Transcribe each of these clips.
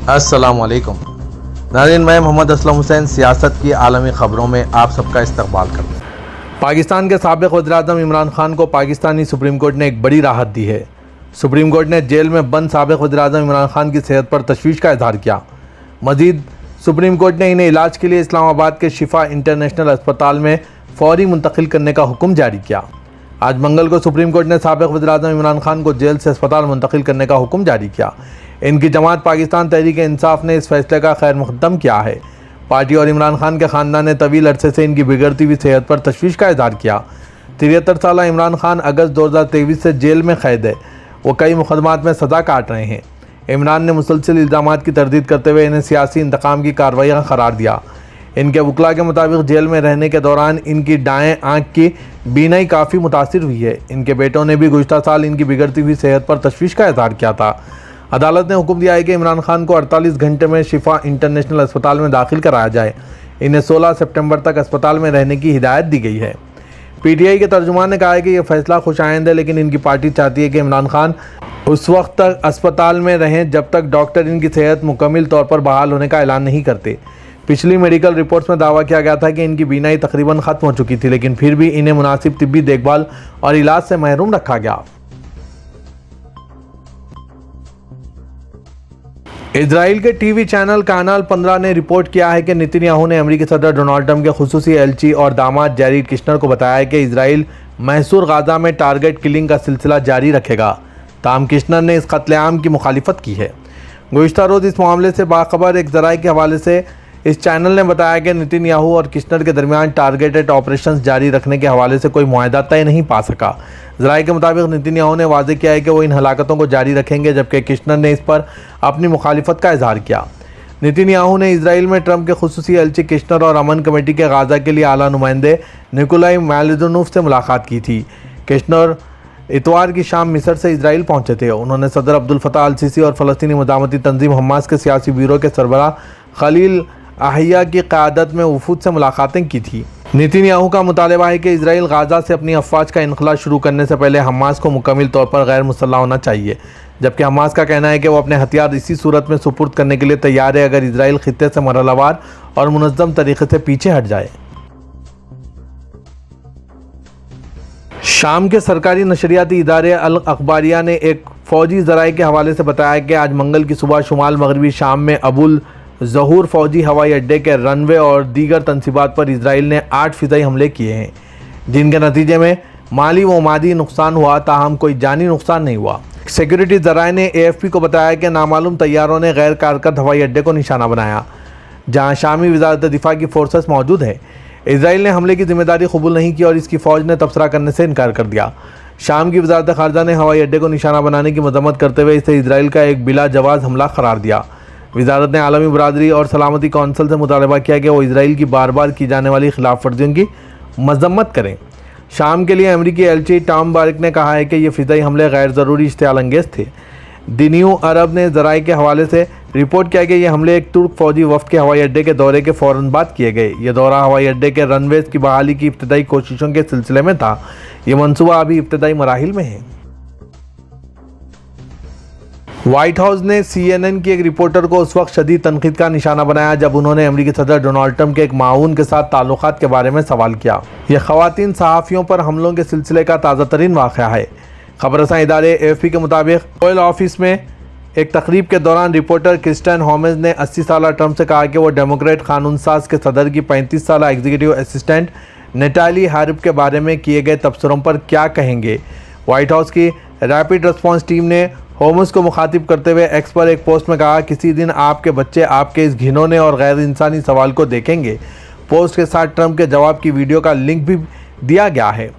अस्सलाम वालेकुम नाज़रीन, मैं मोहम्मद असलम हुसैन सियासत की आलमी ख़बरों में आप सबका इस्तकबाल करता हूँ। पाकिस्तान के साबिक़ वज़ीर-ए-आज़म इमरान खान को पाकिस्तानी सुप्रीम कोर्ट ने एक बड़ी राहत दी है। सुप्रीम कोर्ट ने जेल में बंद साबिक़ वज़ीर-ए-आज़म इमरान खान की सेहत पर तशवीश का इजहार किया। मज़ीद सुप्रीम कोर्ट ने इन्हें इलाज के लिए इस्लामाबाद के शिफा इंटरनेशनल अस्पताल में फ़ौरी मुंतकिल करने का हुक्म जारी किया। आज मंगल को सुप्रीम कोर्ट ने साबिक़ वज़ीर-ए-आज़म इमरान खान को जेल से अस्पताल मुंतकिल करने का हुक्म जारी किया। इनकी जमात पाकिस्तान तहरीक-ए-इंसाफ ने इस फैसले का खैर मक़दम किया है। पार्टी और इमरान खान के ख़ानदान ने तवील अरसे से इनकी बिगड़ती हुई सेहत पर तशवीश का इजहार किया। 73 साला इमरान खान अगस्त 2023 से जेल में कैद है। वो कई मुकदमात में सज़ा काट रहे हैं। इमरान ने मुसलसल इल्ज़ामात की तरदीद करते हुए इन्हें सियासी इंतकाम की कार्रवाई करार दिया। इनके वकला के मुताबिक जेल में रहने के दौरान इनकी दाएं आँख की बीनाई काफ़ी मुतासिर हुई है। इनके बेटों ने भी गुज़श्ता साल इनकी बिगड़ती हुई सेहत पर तशवीश का इजहार किया था। अदालत ने हुक्म दिया है कि इमरान खान को 48 घंटे में शिफा इंटरनेशनल अस्पताल में दाखिल कराया जाए। इन्हें 16 सितंबर तक अस्पताल में रहने की हिदायत दी गई है। पीटीआई के तर्जुमान ने कहा है कि यह फैसला खुशाइंद है, लेकिन इनकी पार्टी चाहती है कि इमरान खान उस वक्त तक अस्पताल में रहें जब तक डॉक्टर इनकी सेहत मुकम्मल तौर पर बहाल होने का ऐलान नहीं करते। पिछली मेडिकल रिपोर्ट्स में दावा किया गया था कि इनकी बीनाई तकरीबन ख़त्म हो चुकी थी, लेकिन फिर भी इन्हें मुनासिब तिब्बी देखभाल और इलाज से महरूम रखा गया। इजराइल के टीवी चैनल कानाल 15 ने रिपोर्ट किया है कि नेतन्याहू ने अमेरिकी सदर डोनाल्ड ट्रंप के खुसूसी एलची और दामाद जैरेड कुशनर को बताया है कि इजराइल महसूर गाजा में टारगेट किलिंग का सिलसिला जारी रखेगा। ताहम कुशनर ने इस कत्लेआम की मुखालिफत की है। गुज़श्ता रोज़ इस मामले से बाखबर एक ज़राए के हवाले से इस चैनल ने बताया कि नेतन्याहू और कुशनर के दरमियान टारगेटेड ऑपरेशंस जारी रखने के हवाले से कोई मुआहदा तय नहीं पा सका। ज़राए के मुताबिक नेतन्याहू ने वाज़े किया है कि वो इन हलाकतों को जारी रखेंगे, जबकि कुशनर ने इस पर अपनी मुखालिफत का इजहार किया। नेतन्याहू ने इसराइल में ट्रंप के खुसूसी एलची कुशनर और अमन कमेटी के गाज़ा के लिए आला नुमाइंदे निकोलाई मालिदोनोव से मुलाकात की थी। कुशनर इतवार की शाम मिस्र से इसराइल पहुंचे थे। उन्होंने सदर अब्दुल फताह अल सीसी और फ़लस्तीनी मज़ामती तंजीम हमास के सियासी ब्यूरो के सरबराह खलील अहिया की क़यादत में वफूद से मुलाकातें की थी। नेतन्याहू का मुतालबा है कि इसराइल गाज़ा से अपनी अफवाज का इनखला शुरू करने से पहले हमास को मुकम्मल तौर पर गैर मुसल्लह होना चाहिए, जबकि हमास का कहना है कि वो अपने हथियार इसी सूरत में सुपुर्द करने के लिए तैयार है अगर इसराइल खित्ते से मरहलावार और मुनज़्ज़म तरीके से पीछे हट जाए। शाम के सरकारी नशरियाती इदारे अल अखबारिया ने एक फ़ौजी ज़राए के हवाले से बताया कि आज मंगल की सुबह शुमाल मगरबी शाम में अबुल ज़हूर फ़ौजी हवाई अड्डे के रनवे और दीगर तनसीबात पर इसराइल ने 8 फ़िज़ाई हमले किए हैं, जिनके नतीजे में माली व मादी नुकसान हुआ, ताहम कोई जानी नुकसान नहीं हुआ। सिक्योरिटी ज़राए ने AFP को बताया कि नामालूम तैयारों ने गैर कारकर्द हवाई अड्डे को निशाना बनाया, जहाँ शामी वज़ारत दिफा की फोर्सेस मौजूद है। इसराइल ने हमले की जिम्मेदारी कबूल नहीं की और इसकी फ़ौज ने तबसरा करने से इनकार कर दिया। शाम की वज़ारत ख़ारजा ने हवाई अड्डे को निशाना बनाने की मजम्मत करते हुए इसे इसराइल का एक बिला जवाज़ हमला करार दिया। वज़ारत ने आलमी बरादरी और सलामती कौंसिल से मुतालबा किया कि वो इसराइल की बार बार की जाने वाली खिलाफ वर्जियों की मजम्मत करें। शाम के लिए अमेरिकी एलची टॉम बारिक ने कहा है कि ये फ़िज़ाई हमले गैर ज़रूरी इश्तियाल अंगेज़ थे। द न्यू अरब ने ज़राए के हवाले से रिपोर्ट किया कि ये हमले एक तुर्क फ़ौजी वफ़द के हवाई अड्डे के दौरे के फ़ौरन बाद किए गए। ये दौरा हवाई अड्डे के रनवेज़ की बहाली की इब्तदाई कोशिशों के सिलसिले में था। ये मनसूबा अभी इब्तदाई मराहिल में है। व्हाइट हाउस ने CNN की एक रिपोर्टर को उस वक्त शदीद तनकीद का निशाना बनाया जब उन्होंने अमेरिकी सदर डोनाल्ड ट्रंप के एक माऊन के साथ ताल्लुकात के बारे में सवाल किया। यह ख़वातीन सहाफ़ियों पर हमलों के सिलसिले का ताज़ा तरीन वाक़या है। खबरसां इदारे AFP के मुताबिक ओवल ऑफिस में एक तकरीब के दौरान रिपोर्टर क्रिस्टियन होमेज ने 80 साला ट्रंप से कहा कि वो डेमोक्रेट कानून साज के सदर की 35 साला एग्जीक्यूटिव असिस्टेंट नेटाली हारिब के बारे में किए गए तबसरों पर क्या कहेंगे। व्हाइट हाउस की रैपिड रिस्पॉन्स टीम ने होमस को मुखातिब करते हुए एक्स पर एक पोस्ट में कहा, किसी दिन आपके बच्चे आपके इस घिनौने और गैर इंसानी सवाल को देखेंगे। पोस्ट के साथ ट्रंप के जवाब की वीडियो का लिंक भी दिया गया है।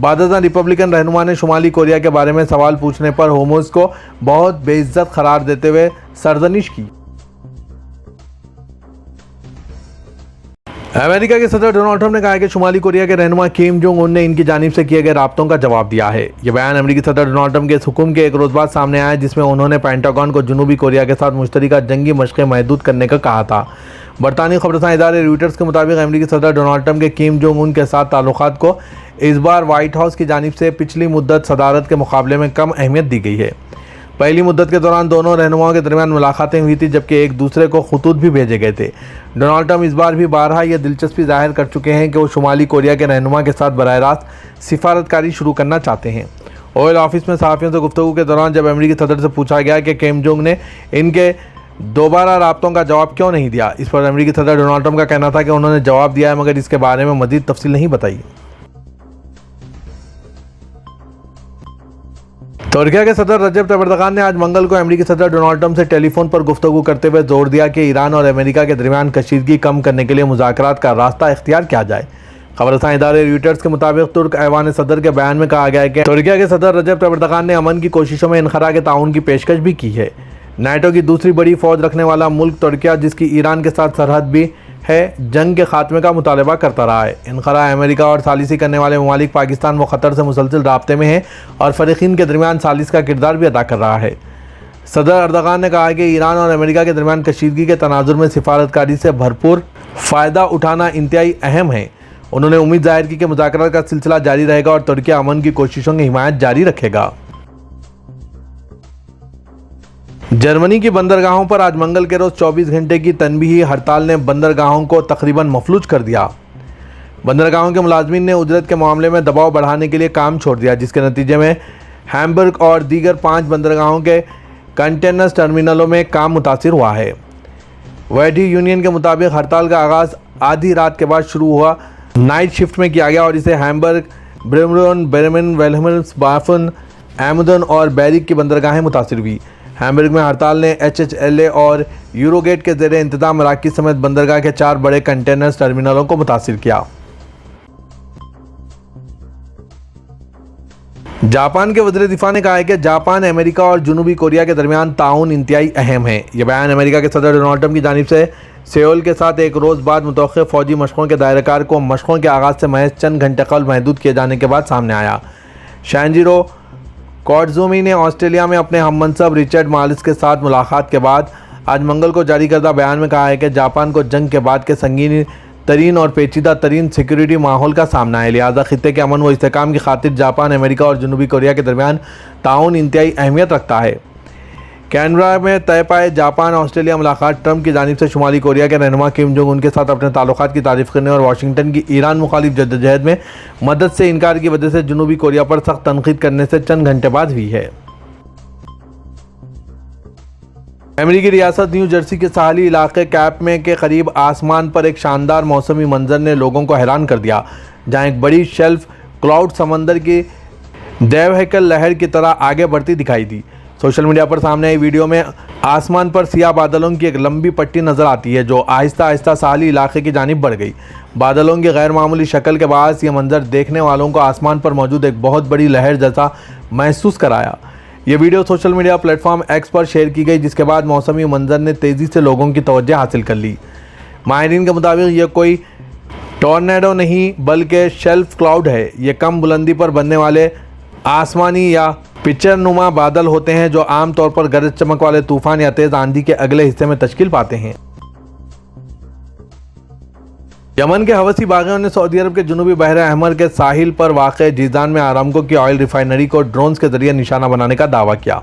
बादशाह रिपब्लिकन रहनुमा ने शुमाली कोरिया के बारे में सवाल पूछने पर होमस को बहुत बेइज्जत करार देते हुए सरजनिश की। अमेरिका के सदर डोनाल्ड ट्रंप ने कहा कि शुमाली कोरिया के रहनुमा किम जोंग उन ने इनकी जानिब से किए गए राब्तों का जवाब दिया है। यह बयान अमेरिकी सदर डोनाल्ड ट्रंप के इस हुक्म के एक रोज़ बाद सामने आया जिसमें उन्होंने पेंटागन को जनूबी कोरिया के साथ मुश्तरका जंगी मशक़ें महदूद करने का कहा था। बरतानी खबरसां इदारे रॉयटर्स के मुताबिक अमेरिकी सदर डोनाल्ड ट्रंप के किम जोंग उन के साथ ताल्लुकात को इस बार व्हाइट हाउस की जानिब से पिछली मुद्दत सदारत के मुकाबले में कम अहमियत दी गई है। पहली मुद्दत के दौरान दोनों रहनुमाओं के दरमियान मुलाकातें हुई थी, जबकि एक दूसरे को खतूत भी भेजे गए थे। डोनाल्ड ट्रंप इस बार भी बारहा यह दिलचस्पी जाहिर कर चुके हैं कि वो शुमाली कोरिया के रहनुमा के साथ बराह रास्त सिफारतकारी शुरू करना चाहते हैं। ओवल ऑफिस में सहाफ़ियों से गुफ्तगू के दौरान जब अमेरिकी सदर से पूछा गया कि किम जोंग ने इनके दोबारा राब्तों का जवाब क्यों नहीं दिया, इस पर अमेरिकी सदर डोनाल्ड ट्रंप का कहना था कि उन्होंने जवाब दिया है, मगर इसके बारे में मज़ीद तफसील नहीं बताई। तुर्की के सदर रजब तैयब एर्दोगान ने आज मंगल को अमेरिकी सदर डोनाल्ड ट्रंप से टेलीफोन पर गुफ्तगू करते हुए जोर दिया कि ईरान और अमेरिका के दरमियान कशीदगी कम करने के लिए मुज़ाकरात का रास्ता इख्तियार किया जाए। खबरसां इदारे रॉयटर्स के मुताबिक तुर्क ऐवान सदर के बयान में कहा गया है कि तुर्की के सदर रजब तैयब एर्दोगान ने अमन की कोशिशों में इनखरा के ताउन की पेशकश भी की है। नाटो की दूसरी बड़ी फौज रखने वाला मुल्क तुर्की, जिसकी ईरान के साथ सरहद भी है, जंग के खात्मे का मुतालबा करता रहा है। इनखरा अमेरिका और सालिसी करने वाले ममालिक पाकिस्तान व क़तर से मुसलसिल राब्ते में है और फ़रीक़ीन के दरमियान सालिस का किरदार भी अदा कर रहा है। सदर एर्दोगान ने कहा कि ईरान और अमेरिका के दरमियान कशीदगी के तनाजुर में सिफारतकारी से भरपूर फ़ायदा उठाना इंतहाई अहम है। उन्होंने उम्मीद जाहिर की कि मुज़ाकरात का सिलसिला जारी रहेगा और तुर्की अमन की कोशिशों की हिमायत जारी रखेगा। जर्मनी की बंदरगाहों पर आज मंगल के रोज़ 24 घंटे की तनबीही हड़ताल ने बंदरगाहों को तकरीबन मफलूज कर दिया। बंदरगाहों के मुलाजमीन ने उजरत के मामले में दबाव बढ़ाने के लिए काम छोड़ दिया, जिसके नतीजे में हैम्बर्ग और दीगर 5 बंदरगाहों के कंटेनर्स टर्मिनलों में काम मुतासिर हुआ है। वर्डी यूनियन के मुताबिक हड़ताल का आगाज़ आधी रात के बाद शुरू हुआ, नाइट शिफ्ट में किया गया और इसे हैम्बर्ग, ब्रेमेन, बेरमेन, वेल्हेम्स, बाफन, एमुदन और बैरिक की बंदरगाहें मुतासिर हुई। हैम्बर्ग में हड़ताल ने HHLA और यूरोगेट के ज़ेरे इंतज़ाम मराकज़ समेत बंदरगाह के 4 बड़े कंटेनर्स टर्मिनलों को मुतासिर किया। जापान के वज़ीर दिफ़ा ने कहा है कि जापान, अमेरिका और जनूबी कोरिया के दरमियान ताउन इंतहाई अहम है। यह बयान अमेरिका के सदर डोनाल्ड ट्रंप की जानिब से सेओल के साथ एक रोज़ बाद मुतवक्किल फ़ौजी मशक़ों के दायरेकार को मशक़ों के आगाज़ से महज चंद घंटे कबल महदूद किए जाने के बाद सामने आया। शांजिरो कोटजुमी ने ऑस्ट्रेलिया में अपने हममनसब रिचर्ड मालिस के साथ मुलाकात के बाद आज मंगल को जारी करदा बयान में कहा है कि जापान को जंग के बाद के संगीन तरीन और पेचीदा तरीन सिक्योरिटी माहौल का सामना है, लिहाजा खित्ते के अमन व इस्तेहकाम की खातिर जापान, अमेरिका और जनूबी कोरिया के दरमियान ताउन इंतहाई अहमियत रखता है। कैनबरा में तय पाए जापान ऑस्ट्रेलिया मुलाकात ट्रंप की जानिब से शुमाली कोरिया के रहनुमा किम जोंग उन के साथ अपने ताल्लुकात की तारीफ़ करने और वाशिंगटन की ईरान मुखालिफ जद्दोजहद में मदद से इनकार की वजह से जनूबी कोरिया पर सख्त तनकीद करने से चंद घंटे बाद हुई है। अमेरिकी रियासत न्यू जर्सी के साहली इलाके कैप में के करीब आसमान पर एक शानदार मौसमी मंजर ने लोगों को हैरान कर दिया, जहां एक बड़ी शेल्फ क्लाउड समंदर की देवहकल लहर की तरह आगे बढ़ती दिखाई दी। सोशल मीडिया पर सामने आई वीडियो में आसमान पर सियाह बादलों की एक लंबी पट्टी नज़र आती है, जो आहिस्ता आहिस्ता साहली इलाके की जानिब बढ़ गई। बादलों की गैर मामूली शक्ल के बायस ये मंजर देखने वालों को आसमान पर मौजूद एक बहुत बड़ी लहर जैसा महसूस कराया। ये video social media platform x पर शेयर की गई, जिसके बाद मौसमी मंजर ने तेज़ी से लोगों की तवज्जो हासिल कर ली। माहिरीन के मुताबिक ये कोई टॉर्नेडो नहीं बल्कि शेल्फ क्लाउड है। ये कम बुलंदी पर बनने वाले आसमानी या पिक्चर नुमा बादल होते हैं, जो आमतौर पर गरज चमक वाले तूफान या तेज़ आंधी के अगले हिस्से में तश्कील पाते हैं। यमन के हवसी बागियों ने सऊदी अरब के जनूबी बहर अहमर के साहिल पर वाक़े जीज़ान में आरामको की ऑयल रिफाइनरी को ड्रोन्स के जरिए निशाना बनाने का दावा किया।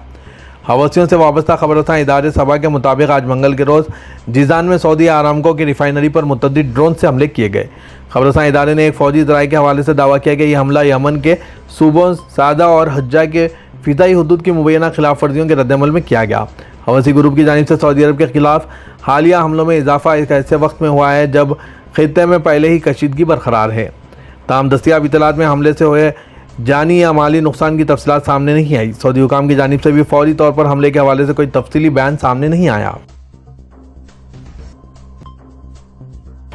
हवसियों से वाबस्ता खबरसां इदारे सबा के मुताबिक आज मंगल के रोज़ जीज़ान में सऊदी आरामको की रिफाइनरी पर मुतअद्दिद ड्रोन से हमले किए गए। खबरसां इदारे ने एक फ़ौजी ज़राए के हवाले से दावा किया कि यह हमला यमन के सूबों सादा और हज्जा के फ़िज़ाई हुदूद की मुबैना खिलाफ वर्जियों के रद्दअमल में किया गया। हवसी ग्रुप की जानिब से सऊदी अरब के खिलाफ हालिया हमलों में इजाफा एक ऐसे वक्त में हुआ है जब खित्ते में पहले ही कशीदगी बरकरार है। ताहम दस्तियाब इतलात में हमले से हुए जानी या माली नुकसान की तफसीलात सामने नहीं आई। सऊदी हुकाम की जानिब से भी फौरी तौर पर हमले के हवाले से कोई तफसीली बयान सामने नहीं आया।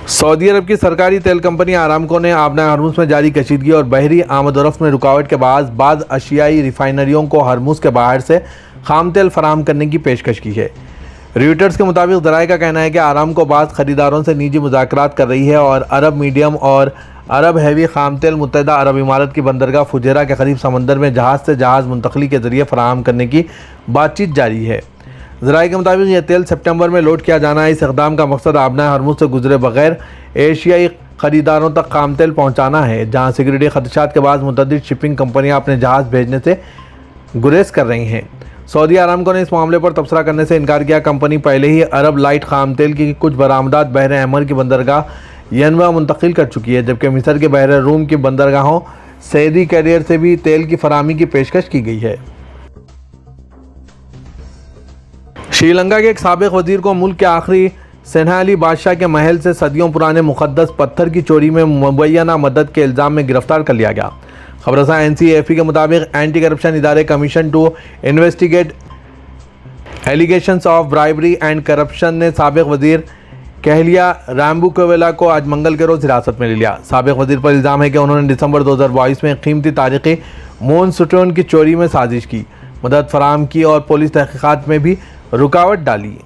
सऊदी अरब की सरकारी तेल कंपनी आरामको ने आबना हरमुज़ में जारी कशीदगी और बहरी आमदोरफ्त में रुकावट के बाद अशियाई रिफाइनरियों को हरमुज़ के बाहर से खाम तेल फराहम करने की पेशकश की है। रॉयटर्स के मुताबिक ज़राए का कहना है कि आरामको बाद ख़रीदारों से निजी मुज़ाकरात कर रही है और अरब मीडियम और अरब हैवी खाम तेल मुत्तहिदा अरब इमारात की बंदरगाह फुजैरा के करीब समंदर में जहाज़ से जहाज़ मुंतकली के ज़रिए फराहम करने की बातचीत जारी है। ज़राए के मुताबिक यह तेल सितंबर में लोड किया जाना है। इस इक़दाम का मकसद आबना हरमुज़ से गुजरे बगैर एशियाई ख़रीदारों तक खाम तेल पहुँचाना है, जहाँ सिक्योरिटी ख़दशात के बाद मुतअद्दिद शिपिंग कंपनियाँ अपने जहाज़ भेजने से गुरेज कर रही हैं। सऊदी अरामको ने इस मामले पर तबसरा करने से इनकार किया। कंपनी पहले ही अरब लाइट खाम तेल की कुछ बरामदात बहर अहमर की बंदरगाह यनवा मुंतकिल कर चुकी है, जबकि मिस्र के बहर रूम की बंदरगाहों सऊदी कैरियर से भी तेल की फराहमी की पेशकश की गई है। श्रीलंका के एक साबिक वजीर को मुल्क के आखिरी सेना अली बादशाह के महल से सदियों पुराने मुक़द्दस पत्थर की चोरी में मुबैना मदद के इल्ज़ाम में गिरफ्तार कर लिया गया। खबरसां NCAFE के मुताबिक एंटी करप्शन इदारे commission to investigate allegations of bribery and corruption ने साबिक वजीर कहलिया राम्बुकोवेला को आज मंगल के रोज़ हिरासत में ले लिया। साबिक वजीर पर इल्ज़ाम है कि उन्होंने दिसंबर 2022 में कीमती तारीख़ी मूनस्टोन की चोरी में साजिश की, मदद फराहम की और पुलिस तहक़ीक़ात में भी रुकावट डाली।